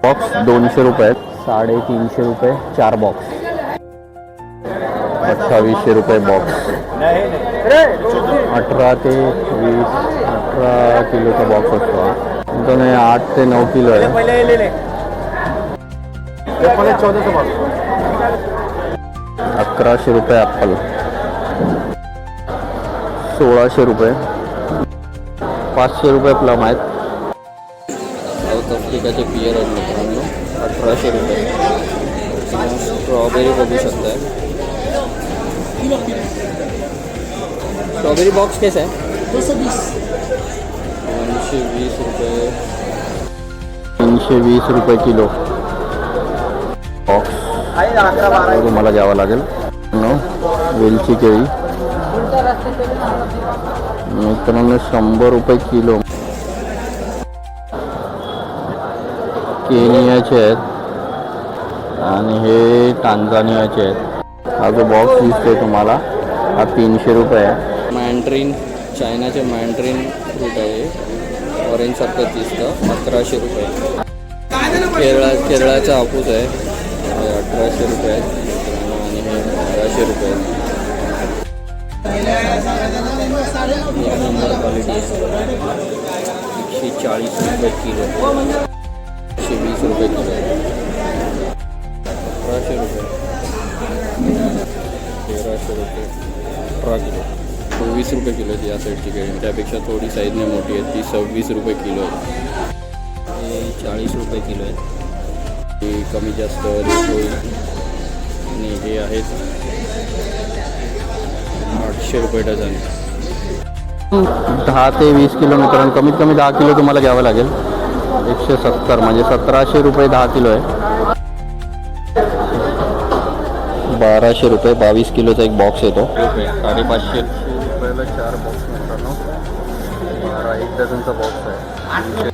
Box 200 रुपये, 350 रुपये 4 box, 2800 रुपये बॉक्स. 18 ते 20, 18 किलोचा बॉक्स असतो. तो नाही 8 ते 9 किलो आहे. 1100 रुपये ॲपल, 1600 रुपये, 500 रुपये प्लम आहेत. साऊथ आफ्रिकाचे पियर आहेत मित्रांनो, 1800 रुपये. स्ट्रॉबेरी बघू शकताय. स्ट्रॉबेरी बॉक्स कैसा है? 220 रुपये, 320 रुपये किलो बॉक्स. तुम्हाला घ्यावं लागेल. वेलची केळी मित्रांनो 100 रुपये किलो. केनियाचे आहेत आणि हे टांझानियाचे आहेत. हा जो बॉक्स दिसतोय तुम्हाला हा 300 रुपये आहे. मँड्रीन, चायनाचे मँड्रीन फ्रूट आहे, ऑरेंज सारखं दिसतं, 1100 रुपये. केरळाचा हापूस आहे, 1800 रुपये आहेत आणि हे 1200 रुपये आहेत. क्वालिटी 140 रुपये किलो, 120 रुपये किलो, 1800 रुपये, 1300 रुपये 18 किलो, 24 रुपये किलो या साईडची केळी. त्यापेक्षा थोडी साईजने मोठी आहे, ती 26 रुपये किलो आहे. हे 40 रुपये किलो आहे, ती कमी जास्त रेट होईल. आणि हे आहेत 800 रुपये डझन. 10 ते 20 किलो मित्रांनो, कमीत कमी 10 किलो तुम्हाला घ्यावं लागेल. 170 म्हणजे 1700 रुपये 10 किलो आहे. 1200 रुपये 22 किलोचा एक बॉक्स येतो. 550 रुपयाला 4 बॉक्स मित्रांनो, 1 डझनचा बॉक्स आहे.